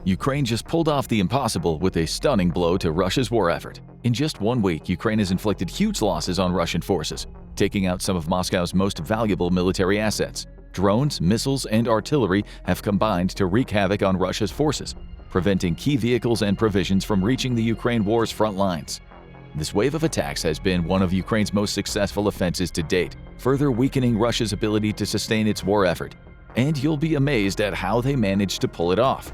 Ukraine just pulled off the impossible with a stunning blow to Russia's war effort. In just 1 week, Ukraine has inflicted huge losses on Russian forces, taking out some of Moscow's most valuable military assets. Drones, missiles, and artillery have combined to wreak havoc on Russia's forces, preventing key vehicles and provisions from reaching the Ukraine war's front lines. This wave of attacks has been one of Ukraine's most successful offensives to date, further weakening Russia's ability to sustain its war effort. And you'll be amazed at how they managed to pull it off.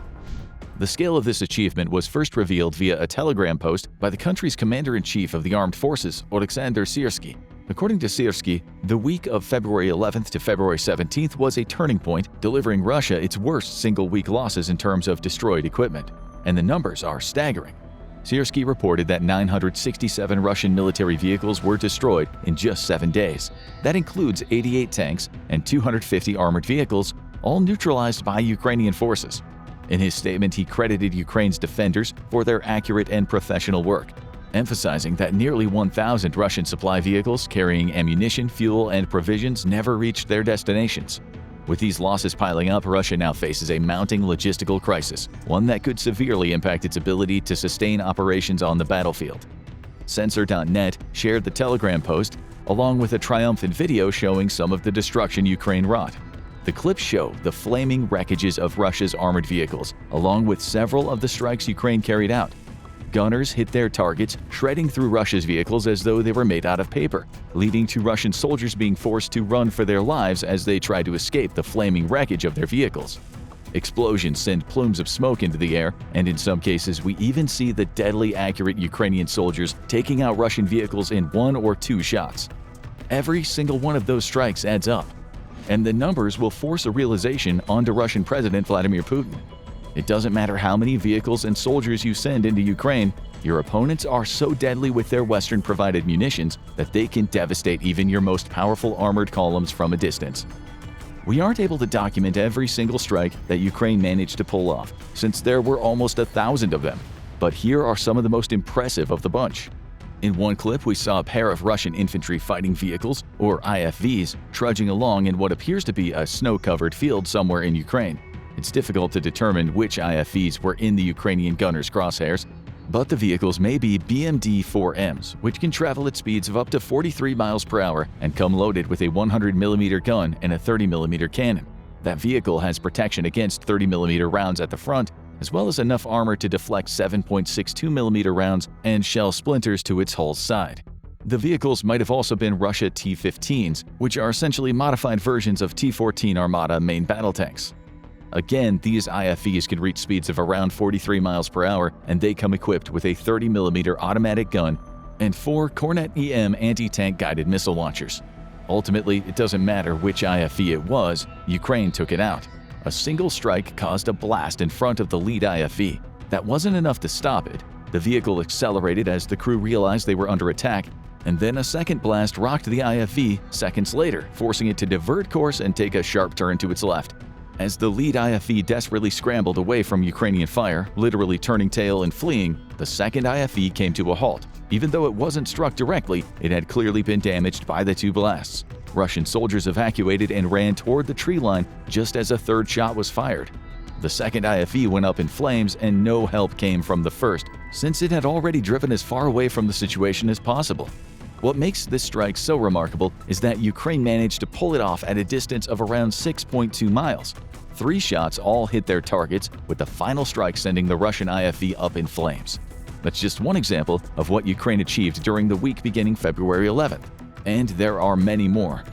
The scale of this achievement was first revealed via a telegram post by the country's Commander-in-Chief of the Armed Forces, Oleksandr Syrskyi. According to Syrskyi, the week of February 11th to February 17th was a turning point, delivering Russia its worst single-week losses in terms of destroyed equipment. And the numbers are staggering. Syrskyi reported that 967 Russian military vehicles were destroyed in just 7 days. That includes 88 tanks and 250 armored vehicles, all neutralized by Ukrainian forces. In his statement, he credited Ukraine's defenders for their accurate and professional work, emphasizing that nearly 1,000 Russian supply vehicles carrying ammunition, fuel, and provisions never reached their destinations. With these losses piling up, Russia now faces a mounting logistical crisis, one that could severely impact its ability to sustain operations on the battlefield. Censor.net shared the telegram post, along with a triumphant video showing some of the destruction Ukraine wrought. The clips show the flaming wreckages of Russia's armored vehicles, along with several of the strikes Ukraine carried out. Gunners hit their targets, shredding through Russia's vehicles as though they were made out of paper, leading to Russian soldiers being forced to run for their lives as they tried to escape the flaming wreckage of their vehicles. Explosions send plumes of smoke into the air, and in some cases we even see the deadly accurate Ukrainian soldiers taking out Russian vehicles in 1 or 2 shots. Every single one of those strikes adds up, and the numbers will force a realization onto Russian President Vladimir Putin. It doesn't matter how many vehicles and soldiers you send into Ukraine, your opponents are so deadly with their Western-provided munitions that they can devastate even your most powerful armored columns from a distance. We aren't able to document every single strike that Ukraine managed to pull off, since there were almost 1,000 of them. But here are some of the most impressive of the bunch. In one clip, we saw a pair of Russian infantry fighting vehicles, or IFVs, trudging along in what appears to be a snow-covered field somewhere in Ukraine. It's difficult to determine which IFVs were in the Ukrainian gunners' crosshairs, but the vehicles may be BMD-4Ms, which can travel at speeds of up to 43 miles per hour and come loaded with a 100mm gun and a 30mm cannon. That vehicle has protection against 30mm rounds at the front, as well as enough armor to deflect 7.62mm rounds and shell splinters to its hull side. The vehicles might have also been Russia T-15s, which are essentially modified versions of T-14 Armata main battle tanks. Again, these IFVs can reach speeds of around 43 miles per hour, and they come equipped with a 30mm automatic gun and 4 Kornet-EM anti-tank guided missile launchers. Ultimately, it doesn't matter which IFV it was, Ukraine took it out. A single strike caused a blast in front of the lead IFV. That wasn't enough to stop it. The vehicle accelerated as the crew realized they were under attack, and then a second blast rocked the IFV seconds later, forcing it to divert course and take a sharp turn to its left. As the lead IFV desperately scrambled away from Ukrainian fire, literally turning tail and fleeing, the second IFV came to a halt. Even though it wasn't struck directly, it had clearly been damaged by the 2 blasts. Russian soldiers evacuated and ran toward the tree line just as a third shot was fired. The second IFV went up in flames and no help came from the first, since it had already driven as far away from the situation as possible. What makes this strike so remarkable is that Ukraine managed to pull it off at a distance of around 6.2 miles. 3 shots all hit their targets, with the final strike sending the Russian IFV up in flames. That's just one example of what Ukraine achieved during the week beginning February 11th. And there are many more.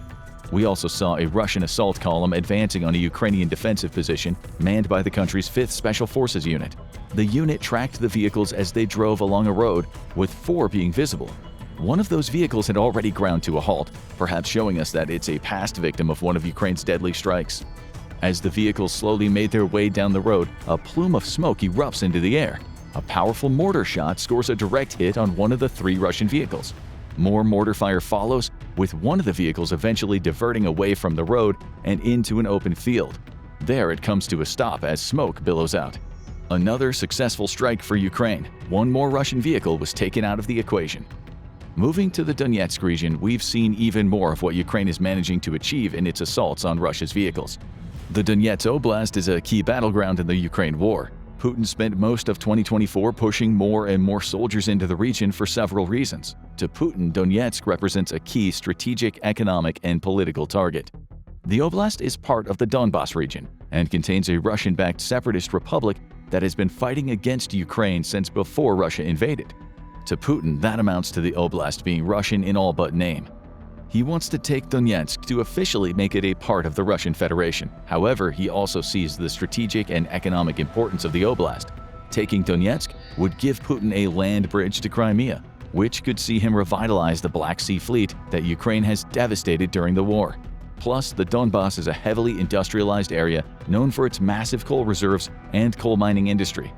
We also saw a Russian assault column advancing on a Ukrainian defensive position manned by the country's 5th Special Forces Unit. The unit tracked the vehicles as they drove along a road, with 4 being visible. One of those vehicles had already ground to a halt, perhaps showing us that it's a past victim of one of Ukraine's deadly strikes. As the vehicles slowly made their way down the road, a plume of smoke erupts into the air. A powerful mortar shot scores a direct hit on one of the 3 Russian vehicles. More mortar fire follows, with one of the vehicles eventually diverting away from the road and into an open field. There it comes to a stop as smoke billows out. Another successful strike for Ukraine. One more Russian vehicle was taken out of the equation. Moving to the Donetsk region, we've seen even more of what Ukraine is managing to achieve in its assaults on Russia's vehicles. The Donetsk Oblast is a key battleground in the Ukraine war. Putin spent most of 2024 pushing more and more soldiers into the region for several reasons. To Putin, Donetsk represents a key strategic, economic, and political target. The oblast is part of the Donbas region and contains a Russian-backed separatist republic that has been fighting against Ukraine since before Russia invaded. To Putin, that amounts to the oblast being Russian in all but name. He wants to take Donetsk to officially make it a part of the Russian Federation. However, he also sees the strategic and economic importance of the oblast. Taking Donetsk would give Putin a land bridge to Crimea, which could see him revitalize the Black Sea Fleet that Ukraine has devastated during the war. Plus, the Donbas is a heavily industrialized area known for its massive coal reserves and coal mining industry.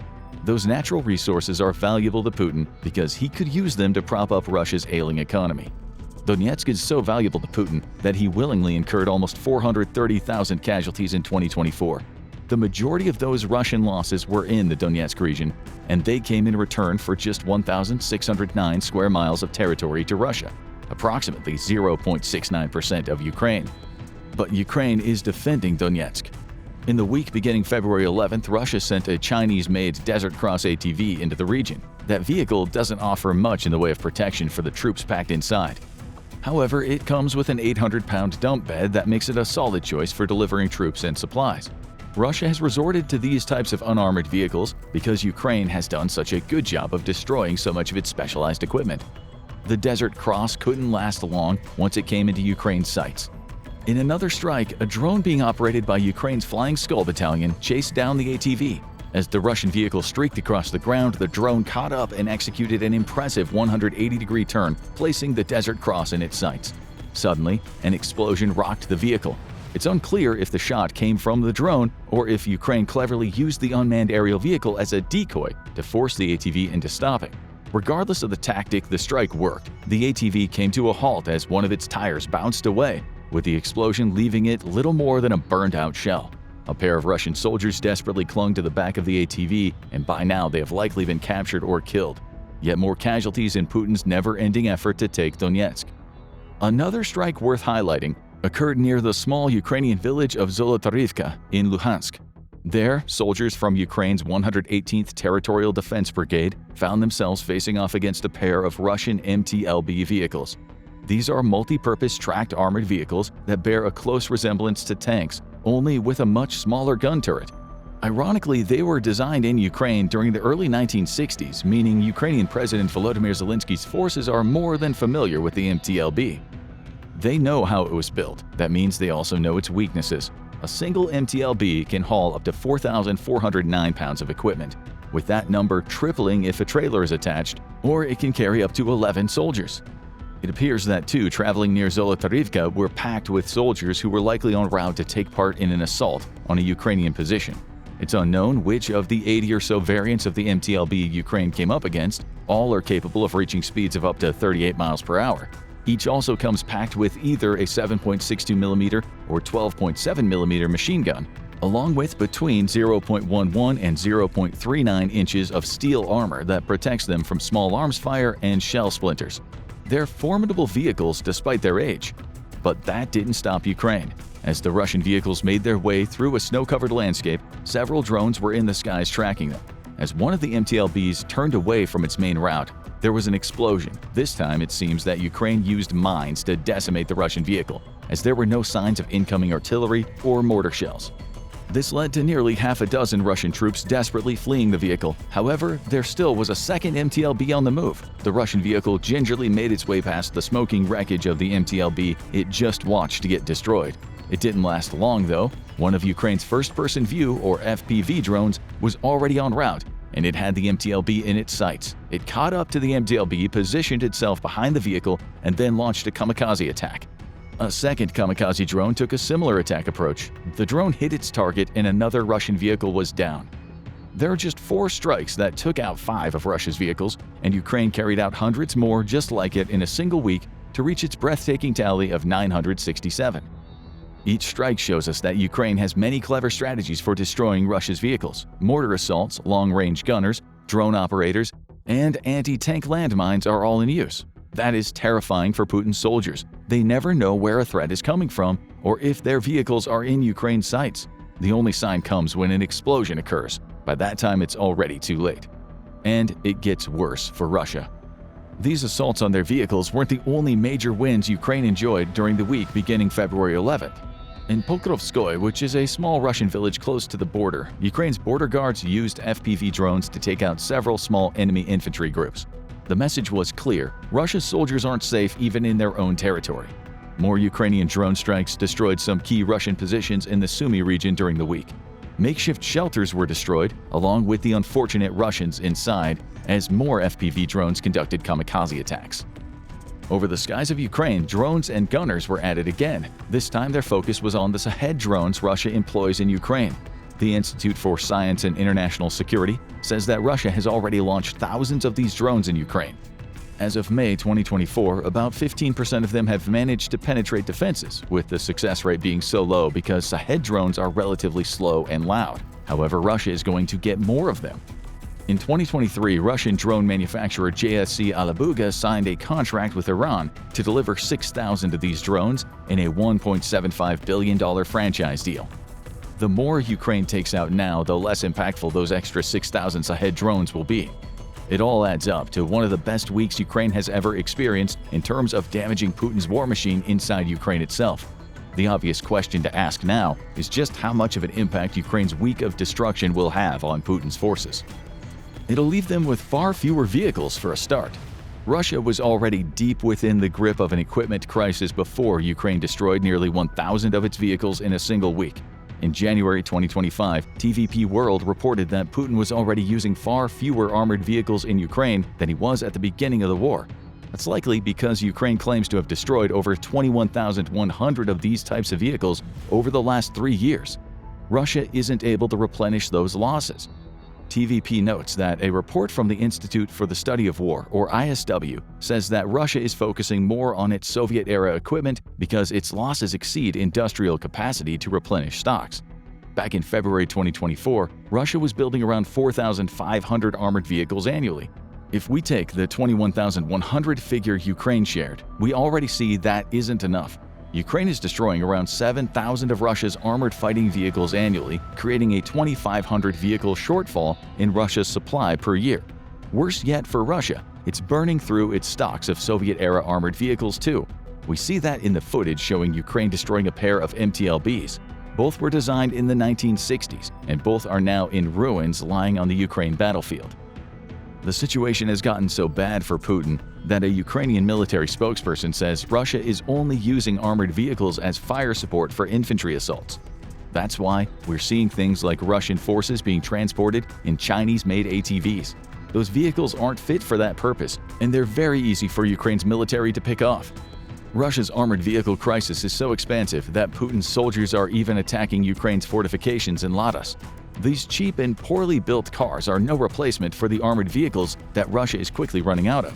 Those natural resources are valuable to Putin because he could use them to prop up Russia's ailing economy. Donetsk is so valuable to Putin that he willingly incurred almost 430,000 casualties in 2024. The majority of those Russian losses were in the Donetsk region, and they came in return for just 1,609 square miles of territory to Russia, approximately 0.69% of Ukraine. But Ukraine is defending Donetsk. In the week beginning February 11th, Russia sent a Chinese-made Desert Cross ATV into the region. That vehicle doesn't offer much in the way of protection for the troops packed inside. However, it comes with an 800-pound dump bed that makes it a solid choice for delivering troops and supplies. Russia has resorted to these types of unarmored vehicles because Ukraine has done such a good job of destroying so much of its specialized equipment. The Desert Cross couldn't last long once it came into Ukraine's sights. In another strike, a drone being operated by Ukraine's Flying Skull Battalion chased down the ATV. As the Russian vehicle streaked across the ground, the drone caught up and executed an impressive 180-degree turn, placing the Desert Cross in its sights. Suddenly, an explosion rocked the vehicle. It's unclear if the shot came from the drone or if Ukraine cleverly used the unmanned aerial vehicle as a decoy to force the ATV into stopping. Regardless of the tactic, the strike worked. The ATV came to a halt as one of its tires bounced away, with the explosion leaving it little more than a burned-out shell. A pair of Russian soldiers desperately clung to the back of the ATV, and by now they have likely been captured or killed. Yet more casualties in Putin's never-ending effort to take Donetsk. Another strike worth highlighting occurred near the small Ukrainian village of Zolotarivka in Luhansk. There, soldiers from Ukraine's 118th Territorial Defense Brigade found themselves facing off against a pair of Russian MTLB vehicles. These are multi-purpose tracked armored vehicles that bear a close resemblance to tanks, only with a much smaller gun turret. Ironically, they were designed in Ukraine during the early 1960s, meaning Ukrainian President Volodymyr Zelensky's forces are more than familiar with the MTLB. They know how it was built. That means they also know its weaknesses. A single MTLB can haul up to 4,409 pounds of equipment, with that number tripling if a trailer is attached, or it can carry up to 11 soldiers. It appears that two traveling near Zolotarivka were packed with soldiers who were likely en route to take part in an assault on a Ukrainian position. It's unknown which of the 80 or so variants of the MTLB Ukraine came up against. All are capable of reaching speeds of up to 38 miles per hour. Each also comes packed with either a 7.62mm or 12.7mm machine gun, along with between 0.11 and 0.39 inches of steel armor that protects them from small arms fire and shell splinters. They're formidable vehicles despite their age. But that didn't stop Ukraine. As the Russian vehicles made their way through a snow-covered landscape, several drones were in the skies tracking them. As one of the MTLBs turned away from its main route, there was an explosion. This time, it seems that Ukraine used mines to decimate the Russian vehicle, as there were no signs of incoming artillery or mortar shells. This led to nearly half a dozen Russian troops desperately fleeing the vehicle. However, there still was a second MTLB on the move. The Russian vehicle gingerly made its way past the smoking wreckage of the MTLB it just watched get destroyed. It didn't last long, though. One of Ukraine's first-person view, or FPV drones, was already en route, and it had the MTLB in its sights. It caught up to the MTLB, positioned itself behind the vehicle, and then launched a kamikaze attack. A second kamikaze drone took a similar attack approach. The drone hit its target and another Russian vehicle was down. There are just 4 strikes that took out 5 of Russia's vehicles, and Ukraine carried out hundreds more just like it in a single week to reach its breathtaking tally of 967. Each strike shows us that Ukraine has many clever strategies for destroying Russia's vehicles. Mortar assaults, long-range gunners, drone operators, and anti-tank landmines are all in use. That is terrifying for Putin's soldiers. They never know where a threat is coming from or if their vehicles are in Ukraine's sights. The only sign comes when an explosion occurs. By that time, it's already too late. And it gets worse for Russia. These assaults on their vehicles weren't the only major wins Ukraine enjoyed during the week beginning February 11th. In Pokrovskoye, which is a small Russian village close to the border, Ukraine's border guards used FPV drones to take out several small enemy infantry groups. The message was clear: Russia's soldiers aren't safe even in their own territory. More Ukrainian drone strikes destroyed some key Russian positions in the Sumy region during the week. Makeshift shelters were destroyed, along with the unfortunate Russians inside, as more FPV drones conducted kamikaze attacks. Over the skies of Ukraine, drones and gunners were added again. This time their focus was on the Shahed drones Russia employs in Ukraine. The Institute for Science and International Security says that Russia has already launched thousands of these drones in Ukraine. As of May 2024, about 15% of them have managed to penetrate defenses, with the success rate being so low because Shahed drones are relatively slow and loud. However, Russia is going to get more of them. In 2023, Russian drone manufacturer JSC Alabuga signed a contract with Iran to deliver 6,000 of these drones in a $1.75 billion franchise deal. The more Ukraine takes out now, the less impactful those extra 6,000 Shahed drones will be. It all adds up to one of the best weeks Ukraine has ever experienced in terms of damaging Putin's war machine inside Ukraine itself. The obvious question to ask now is just how much of an impact Ukraine's week of destruction will have on Putin's forces. It'll leave them with far fewer vehicles for a start. Russia was already deep within the grip of an equipment crisis before Ukraine destroyed nearly 1,000 of its vehicles in a single week. In January 2025, TVP World reported that Putin was already using far fewer armored vehicles in Ukraine than he was at the beginning of the war. That's likely because Ukraine claims to have destroyed over 21,100 of these types of vehicles over the last 3 years. Russia isn't able to replenish those losses. TVP notes that a report from the Institute for the Study of War, or ISW, says that Russia is focusing more on its Soviet-era equipment because its losses exceed industrial capacity to replenish stocks. Back in February 2024, Russia was building around 4,500 armored vehicles annually. If we take the 21,100 figure Ukraine shared, we already see that isn't enough. Ukraine is destroying around 7,000 of Russia's armored fighting vehicles annually, creating a 2,500 vehicle shortfall in Russia's supply per year. Worse yet for Russia, it's burning through its stocks of Soviet-era armored vehicles too. We see that in the footage showing Ukraine destroying a pair of MTLBs. Both were designed in the 1960s, and both are now in ruins lying on the Ukraine battlefield. The situation has gotten so bad for Putin that a Ukrainian military spokesperson says Russia is only using armored vehicles as fire support for infantry assaults. That's why we're seeing things like Russian forces being transported in Chinese-made ATVs. Those vehicles aren't fit for that purpose, and they're very easy for Ukraine's military to pick off. Russia's armored vehicle crisis is so expansive that Putin's soldiers are even attacking Ukraine's fortifications in Ladas. These cheap and poorly built cars are no replacement for the armored vehicles that Russia is quickly running out of.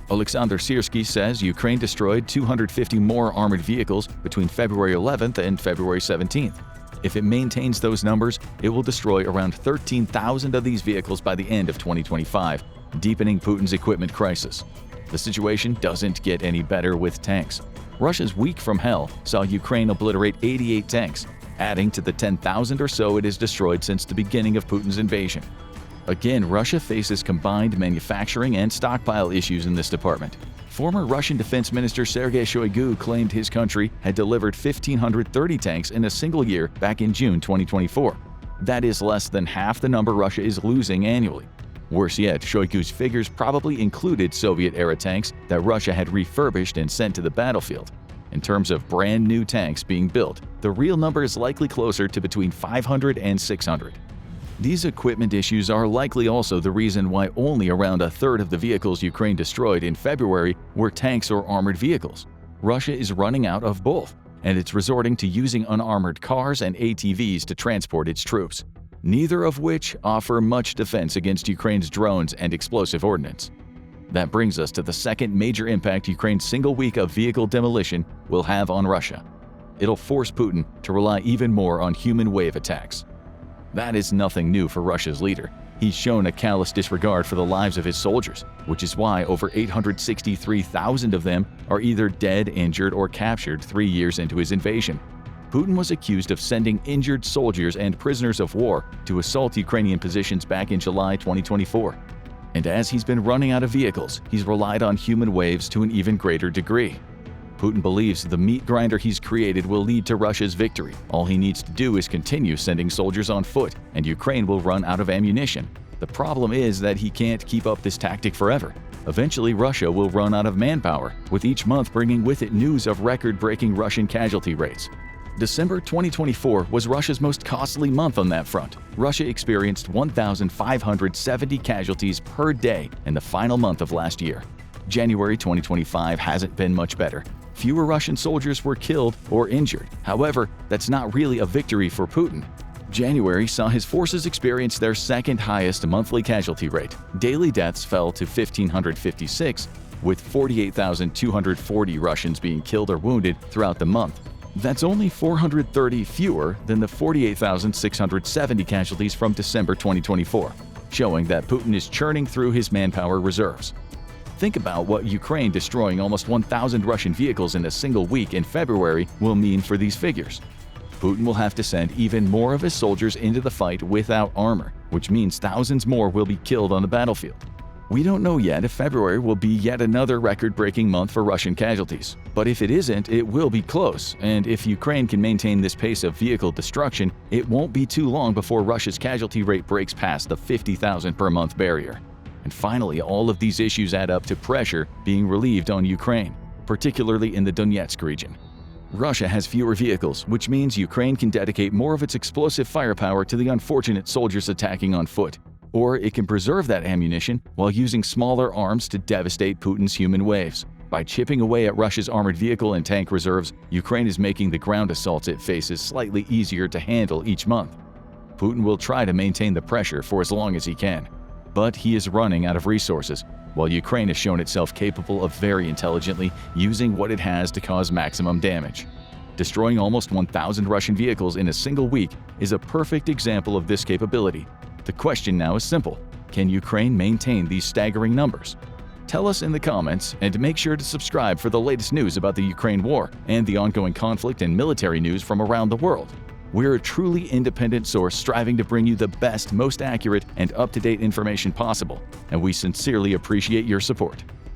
Oleksandr Syrskyi says Ukraine destroyed 250 more armored vehicles between February 11th and February 17th. If it maintains those numbers, it will destroy around 13,000 of these vehicles by the end of 2025, deepening Putin's equipment crisis. The situation doesn't get any better with tanks. Russia's week from hell saw Ukraine obliterate 88 tanks, adding to the 10,000 or so it has destroyed since the beginning of Putin's invasion. Again, Russia faces combined manufacturing and stockpile issues in this department. Former Russian Defense Minister Sergei Shoigu claimed his country had delivered 1,530 tanks in a single year back in June 2024. That is less than half the number Russia is losing annually. Worse yet, Shoigu's figures probably included Soviet-era tanks that Russia had refurbished and sent to the battlefield. In terms of brand new tanks being built, the real number is likely closer to between 500 and 600. These equipment issues are likely also the reason why only around a third of the vehicles Ukraine destroyed in February were tanks or armored vehicles. Russia is running out of both, and it's resorting to using unarmored cars and ATVs to transport its troops, neither of which offer much defense against Ukraine's drones and explosive ordnance. That brings us to the second major impact Ukraine's single week of vehicle demolition will have on Russia. It'll force Putin to rely even more on human wave attacks. That is nothing new for Russia's leader. He's shown a callous disregard for the lives of his soldiers, which is why over 863,000 of them are either dead, injured, or captured 3 years into his invasion. Putin was accused of sending injured soldiers and prisoners of war to assault Ukrainian positions back in July 2024. And as he's been running out of vehicles, he's relied on human waves to an even greater degree. Putin believes the meat grinder he's created will lead to Russia's victory. All he needs to do is continue sending soldiers on foot, and Ukraine will run out of ammunition. The problem is that he can't keep up this tactic forever. Eventually, Russia will run out of manpower, with each month bringing with it news of record-breaking Russian casualty rates. December 2024 was Russia's most costly month on that front. Russia experienced 1,570 casualties per day in the final month of last year. January 2025 hasn't been much better. Fewer Russian soldiers were killed or injured. However, that's not really a victory for Putin. January saw his forces experience their second highest monthly casualty rate. Daily deaths fell to 1,556, with 48,240 Russians being killed or wounded throughout the month. That's only 430 fewer than the 48,670 casualties from December 2024, showing that Putin is churning through his manpower reserves. Think about what Ukraine destroying almost 1,000 Russian vehicles in a single week in February will mean for these figures. Putin will have to send even more of his soldiers into the fight without armor, which means thousands more will be killed on the battlefield. We don't know yet if February will be yet another record-breaking month for Russian casualties. But if it isn't, it will be close, and if Ukraine can maintain this pace of vehicle destruction, it won't be too long before Russia's casualty rate breaks past the 50,000 per month barrier. And finally, all of these issues add up to pressure being relieved on Ukraine, particularly in the Donetsk region. Russia has fewer vehicles, which means Ukraine can dedicate more of its explosive firepower to the unfortunate soldiers attacking on foot. Or it can preserve that ammunition while using smaller arms to devastate Putin's human waves. By chipping away at Russia's armored vehicle and tank reserves, Ukraine is making the ground assaults it faces slightly easier to handle each month. Putin will try to maintain the pressure for as long as he can. But he is running out of resources, while Ukraine has shown itself capable of very intelligently using what it has to cause maximum damage. Destroying almost 1,000 Russian vehicles in a single week is a perfect example of this capability. The question now is simple: can Ukraine maintain these staggering numbers? Tell us in the comments, and make sure to subscribe for the latest news about the Ukraine war and the ongoing conflict and military news from around the world. We're a truly independent source striving to bring you the best, most accurate, and up-to-date information possible, and we sincerely appreciate your support.